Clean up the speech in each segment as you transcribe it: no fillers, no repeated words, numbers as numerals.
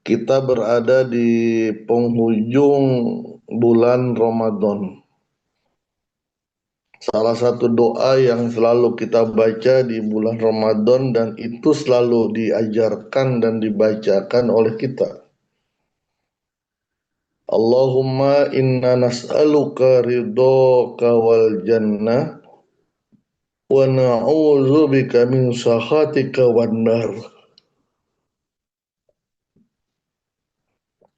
Kita berada di penghujung bulan Ramadan. Salah satu doa yang selalu kita baca di bulan Ramadan dan itu selalu diajarkan dan dibacakan oleh kita. Allahumma inna nas'aluka ridhaka wal jannah wa na'udzubika min sakhatika wan nar.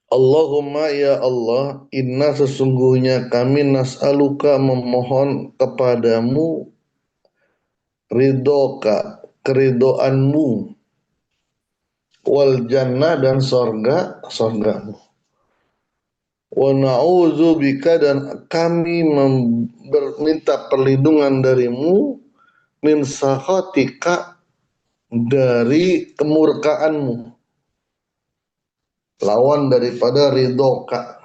Allahumma ya Allah, inna sesungguhnya kami nas'aluka memohon kepadamu ridhoka, keridoanmu, wal jannah dan sorgamu. Wa na'udzubika dan kami meminta perlindungan darimu min sakhatika dari kemurkaanmu. Lawan daripada ridhoka.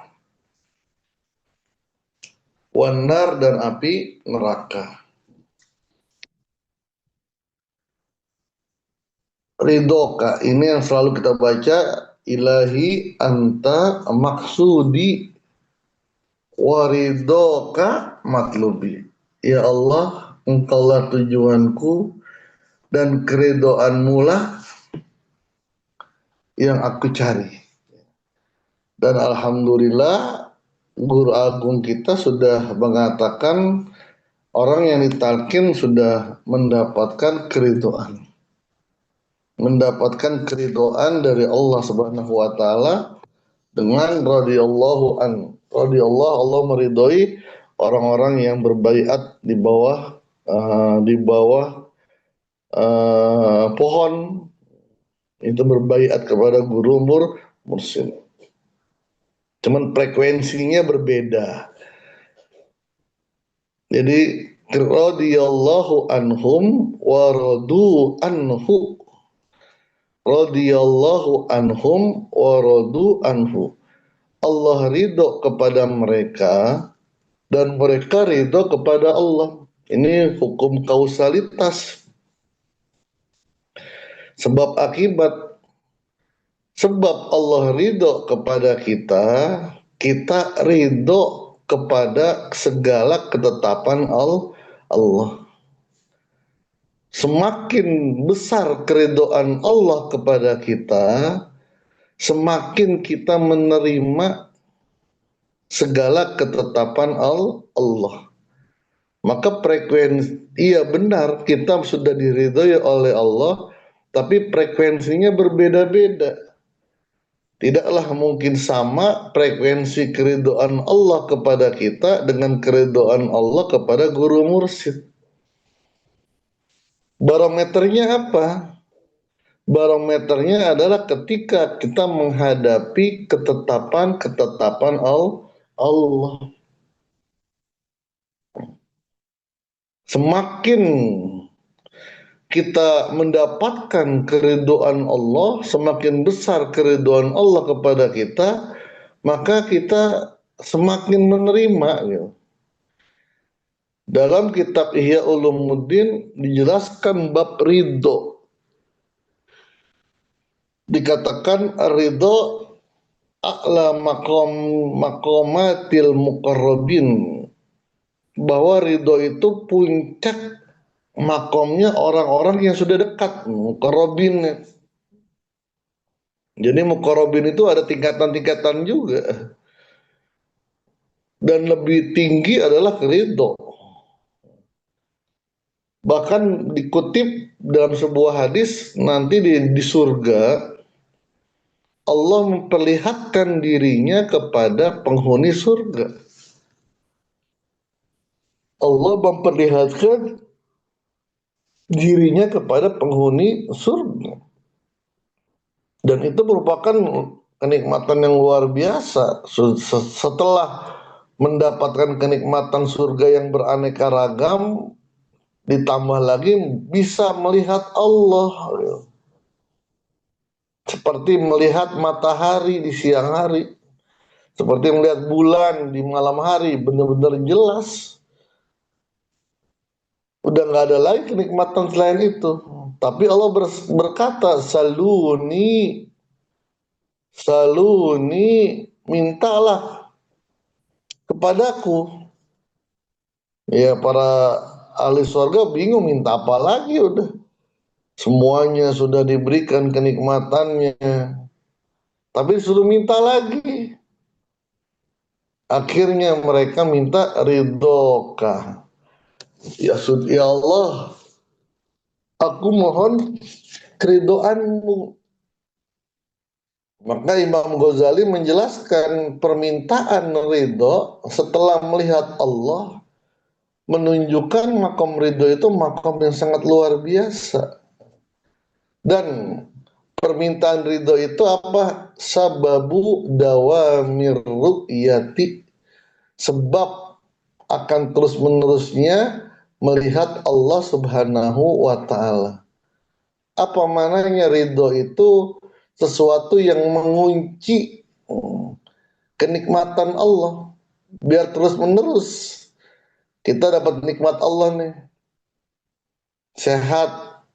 Wanar dan api neraka. Ridhoka ini yang selalu kita baca, ilahi anta maksudi waridoka matlubi. Ya Allah, engkaulah tujuanku dan keridhoanmu lah yang aku cari. Dan alhamdulillah guru agung kita sudah mengatakan orang yang ditalkin sudah mendapatkan keridhaan. Mendapatkan keridhaan dari Allah Subhanahu wa taala dengan radhiyallahu an. Radhiyallahu, Allah meridhoi orang-orang yang berbaiat di bawah pohon itu berbaiat kepada guru mursyid. Cuman frekuensinya berbeda. Jadi radhiyallahu anhum wa radu anhu. Radhiyallahu anhum wa radu anhu. Allah ridho kepada mereka dan mereka ridho kepada Allah. Ini hukum kausalitas. Sebab akibat. Sebab Allah ridho kepada kita, kita ridho kepada segala ketetapan Allah. Semakin besar keridhaan Allah kepada kita, semakin kita menerima segala ketetapan Allah. Maka frekuensi, iya benar kita sudah diridhoi oleh Allah, tapi frekuensinya berbeda-beda. Tidaklah mungkin sama frekuensi keridhaan Allah kepada kita dengan keridhaan Allah kepada guru mursyid. Barometernya apa? Barometernya adalah ketika kita menghadapi ketetapan-ketetapan Allah. Semakin kita mendapatkan keridhaan Allah, semakin besar keridhaan Allah kepada kita, maka kita semakin menerima. Gitu. Dalam kitab Ihya Ulumuddin dijelaskan bab ridho. Dikatakan ridho a'la maqamatil muqarrabin, bahwa ridho itu puncak makomnya orang-orang yang sudah dekat, muqarrabin. Jadi muqarrabin itu ada tingkatan-tingkatan juga. Dan lebih tinggi adalah ridho. Bahkan dikutip dalam sebuah hadis nanti di surga Allah memperlihatkan dirinya kepada penghuni surga. Allah memperlihatkan dirinya kepada penghuni surga. Dan itu merupakan kenikmatan yang luar biasa. Setelah mendapatkan kenikmatan surga yang beraneka ragam, ditambah lagi bisa melihat Allah. Seperti melihat matahari di siang hari. Seperti melihat bulan di malam hari. Benar-benar jelas. Udah nggak ada lagi kenikmatan selain itu. Tapi Allah berkata, saluni saluni, mintalah kepadaku. Ya para ahli surga bingung minta apa lagi, udah semuanya sudah diberikan kenikmatannya, tapi disuruh minta lagi. Akhirnya mereka minta ridhoka. Ya Allah, aku mohon keridoanmu. Maka Imam Ghazali menjelaskan permintaan ridho setelah melihat Allah menunjukkan makom ridho itu makom yang sangat luar biasa. Dan permintaan ridho itu apa? Sababu dawamir ru'yati, sebab akan terus menerusnya melihat Allah Subhanahu wa Ta'ala. Apa maknanya ridho itu? Sesuatu yang mengunci kenikmatan Allah biar terus menerus kita dapat nikmat Allah nih. Sehat,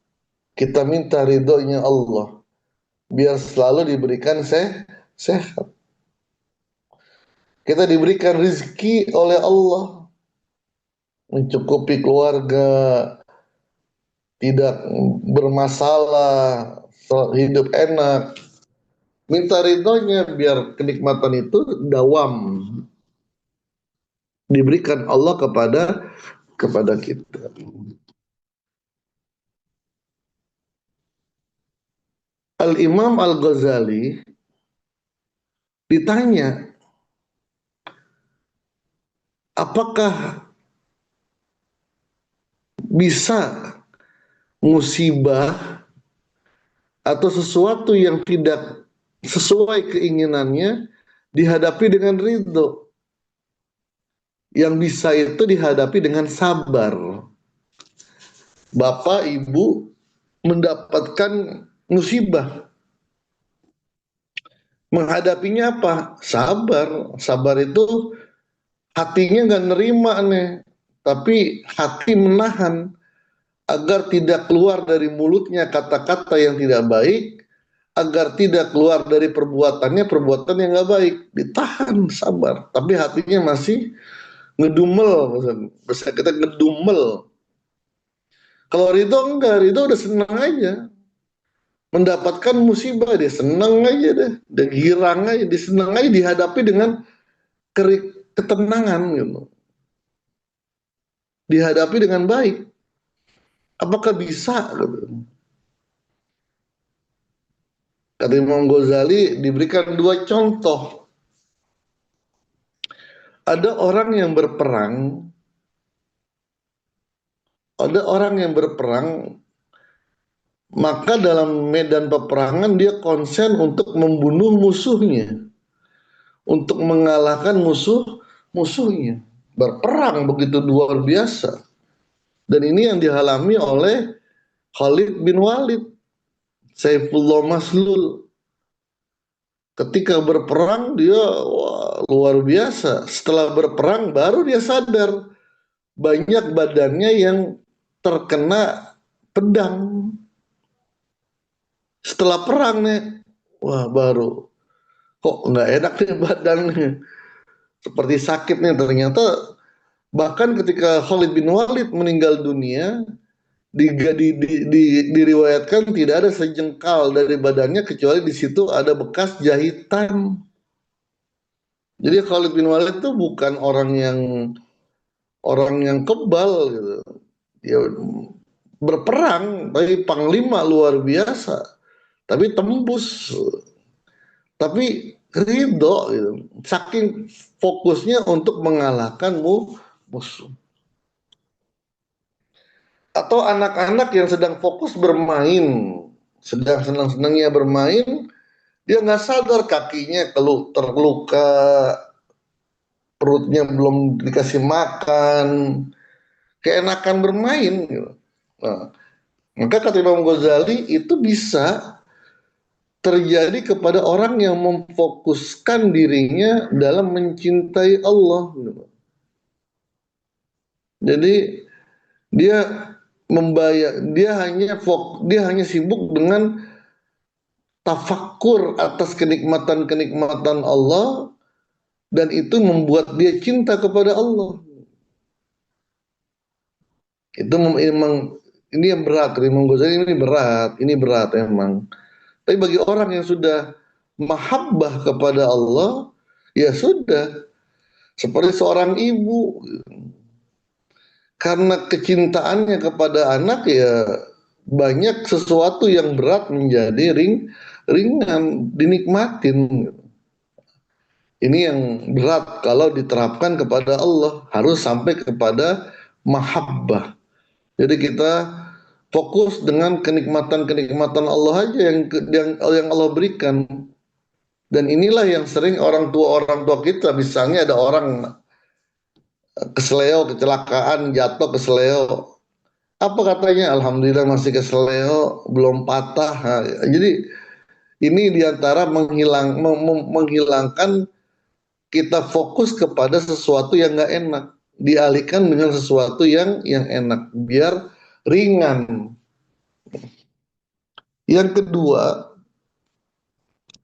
kita minta ridhonya Allah biar selalu diberikan sehat. Kita diberikan rizki oleh Allah, mencukupi keluarga, tidak bermasalah, hidup enak. Minta ridhonya biar kenikmatan itu dawam, diberikan Allah kepada kita. Al-Imam Al-Ghazali ditanya, apakah bisa musibah atau sesuatu yang tidak sesuai keinginannya dihadapi dengan ridho? Yang bisa itu dihadapi dengan sabar. Bapak, Ibu mendapatkan musibah. Menghadapinya apa? Sabar. Sabar itu hatinya nggak nerima nih. Tapi hati menahan agar tidak keluar dari mulutnya kata-kata yang tidak baik, agar tidak keluar dari perbuatannya perbuatan yang nggak baik. Ditahan, sabar. Tapi hatinya masih ngedumel. Bisa kita ngedumel. Kalau Ridho enggak, Ridho udah senang aja. Mendapatkan musibah, dia senang aja deh. Dia girang aja, dia senang aja dihadapi dengan ketenangan gitu. Dihadapi dengan baik. Apakah bisa? Gitu. Kata Imam Ghazali diberikan dua contoh. Ada orang yang berperang, maka dalam medan peperangan dia konsen untuk membunuh musuhnya, untuk mengalahkan musuhnya. Berperang begitu luar biasa. Dan ini yang dialami oleh Khalid bin Walid, Saifullah Maslul. Ketika berperang dia luar biasa. Setelah berperang baru dia sadar banyak badannya yang terkena pedang. Setelah perang nih, wah baru kok nggak enak nih badannya. Seperti sakit nih ternyata. Bahkan ketika Khalid bin Walid meninggal dunia, diriwayatkan tidak ada sejengkal dari badannya kecuali di situ ada bekas jahitan. Jadi Khalid bin Walid itu bukan orang yang kebal gitu. Dia berperang, tapi panglima luar biasa. Tapi tembus, tapi ridho gitu. Saking fokusnya untuk mengalahkan musuh. Atau anak-anak yang sedang fokus bermain, sedang senang-senangnya bermain, dia nggak sadar kakinya terluka, perutnya belum dikasih makan, keenakan bermain. Gitu. Nah, maka kata Imam Ghazali itu bisa terjadi kepada orang yang memfokuskan dirinya dalam mencintai Allah. Gitu. Jadi dia dia hanya sibuk dengan tafakur atas kenikmatan-kenikmatan Allah, dan itu membuat dia cinta kepada Allah. Itu memang ini yang berat, Imam Ghazali ini berat emang. Tapi bagi orang yang sudah mahabbah kepada Allah, ya sudah, seperti seorang ibu, karena kecintaannya kepada anak, ya banyak sesuatu yang berat menjadi ringan, dinikmatin. Ini yang berat kalau diterapkan kepada Allah, harus sampai kepada mahabbah. Jadi kita fokus dengan kenikmatan-kenikmatan Allah aja yang Allah berikan. Dan inilah yang sering orang tua kita, misalnya ada orang kesleo, kecelakaan, jatuh kesleo. Apa katanya? Alhamdulillah masih kesleo, belum patah. Nah, jadi ini diantara menghilangkan kita fokus kepada sesuatu yang nggak enak, dialihkan dengan sesuatu yang enak, biar ringan. Yang kedua,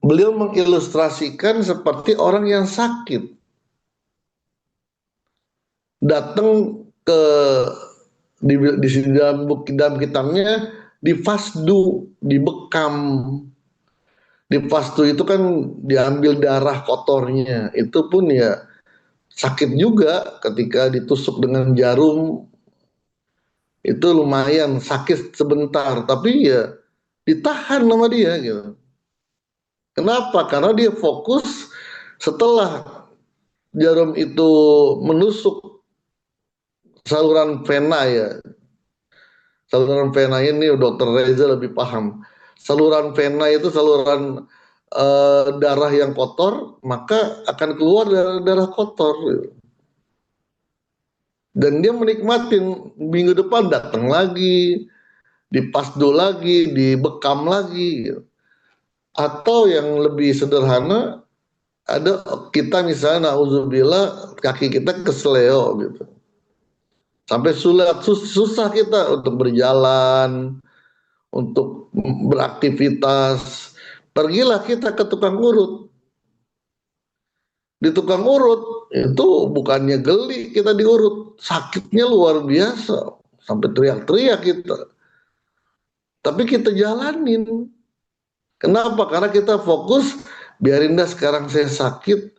beliau mengilustrasikan seperti orang yang sakit datang ke di dalam kitabnya difasdu, dibekam. Difasdu itu kan diambil darah kotornya, itu pun ya sakit juga ketika ditusuk dengan jarum, itu lumayan sakit sebentar, tapi ya ditahan sama dia gitu. Kenapa? Karena dia fokus setelah jarum itu menusuk saluran vena ya. Saluran vena ini Dokter Reza lebih paham. Saluran vena itu saluran darah yang kotor, maka akan keluar darah kotor. Dan dia menikmatin, minggu depan datang lagi, dipasdo lagi, dibekam lagi. Atau yang lebih sederhana, ada kita misalnya na'udzubillah kaki kita kesleo gitu. Sampai susah kita untuk berjalan, untuk beraktivitas. Pergilah kita ke tukang urut. Di tukang urut itu bukannya geli kita diurut, sakitnya luar biasa, sampai teriak-teriak kita. Tapi kita jalanin. Kenapa? Karena kita fokus, biarin dah sekarang saya sakit,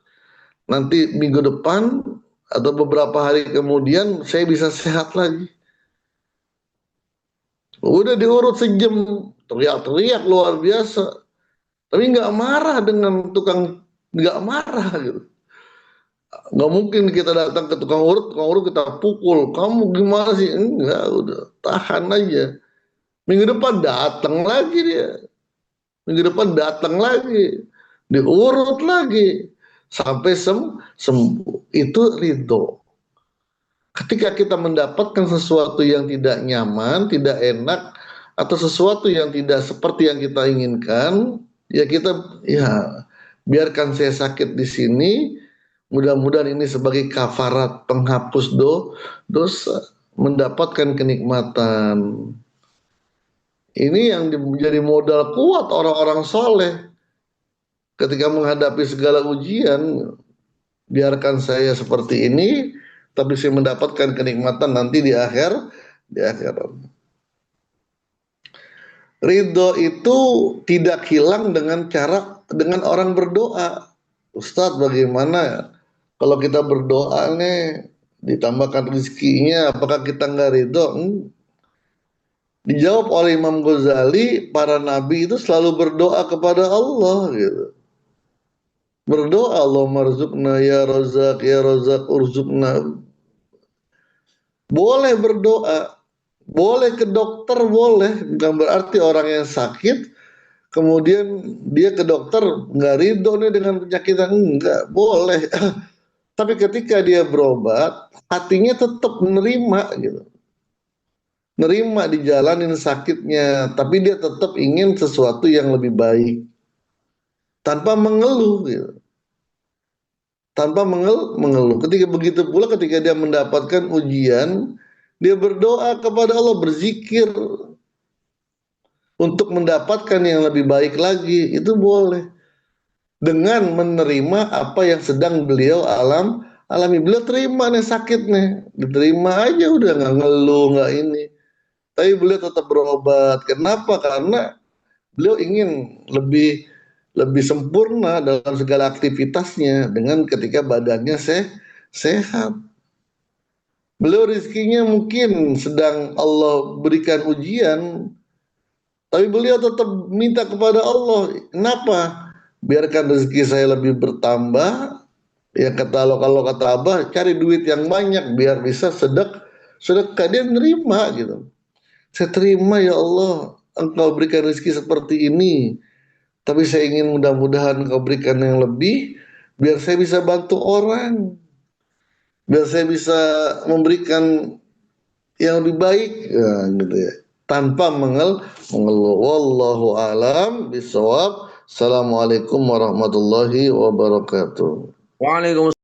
nanti minggu depan atau beberapa hari kemudian saya bisa sehat lagi. Udah diurut sejam, teriak-teriak luar biasa. Tapi nggak marah dengan tukang, nggak marah gitu. Nggak mungkin kita datang ke tukang urut kita pukul. Kamu gimana sih? Enggak, udah tahan aja. Minggu depan datang lagi dia. Minggu depan datang lagi. Diurut lagi. Sampai sembuh. Itu ridho. Ketika kita mendapatkan sesuatu yang tidak nyaman, tidak enak, atau sesuatu yang tidak seperti yang kita inginkan, ya kita, ya biarkan saya sakit di sini, mudah-mudahan ini sebagai kafarat, penghapus dosa, mendapatkan kenikmatan. Ini yang menjadi modal kuat orang-orang soleh. Ketika menghadapi segala ujian, biarkan saya seperti ini, tapi saya mendapatkan kenikmatan nanti di akhirat. Ridho itu tidak hilang dengan orang berdoa. Ustadz, bagaimana kalau kita berdoa nih ditambahkan rezekinya, apakah kita nggak ridho? Dijawab oleh Imam Ghazali, para nabi itu selalu berdoa kepada Allah gitu. Berdoa, Allahumma rzuqna ya razaq urzukna. Boleh berdoa, boleh ke dokter, boleh. Bukan berarti orang yang sakit kemudian dia ke dokter nggak ridho nih dengan penyakitnya, enggak, boleh. Tapi ketika dia berobat, hatinya tetap menerima gitu. Nerima dijalanin sakitnya, tapi dia tetap ingin sesuatu yang lebih baik. Tanpa mengeluh gitu. Tanpa mengeluh. Ketika begitu pula ketika dia mendapatkan ujian, dia berdoa kepada Allah, berzikir. untuk mendapatkan yang lebih baik lagi, itu boleh. Dengan menerima apa yang sedang beliau alami. Beliau terima nih sakit nih, diterima aja udah, nggak ngeluh, nggak ini. Tapi beliau tetap berobat. Kenapa? Karena beliau ingin lebih lebih sempurna dalam segala aktivitasnya dengan ketika badannya sehat. Beliau rezekinya mungkin sedang Allah berikan ujian, tapi beliau tetap minta kepada Allah. Kenapa? Biarkan rezeki saya lebih bertambah. Ya kata Allah, kalau kata Abah, cari duit yang banyak biar bisa sedekah. Dia nerima gitu. Saya terima ya Allah, Engkau berikan rezeki seperti ini. Tapi saya ingin mudah-mudahan Engkau berikan yang lebih, biar saya bisa bantu orang. Biar saya bisa memberikan yang lebih baik, ya, gitu ya. Tanpa mengeluh. Wallahu alam bisawab. Assalamualaikum warahmatullahi wabarakatuh. Waalaikumsalam.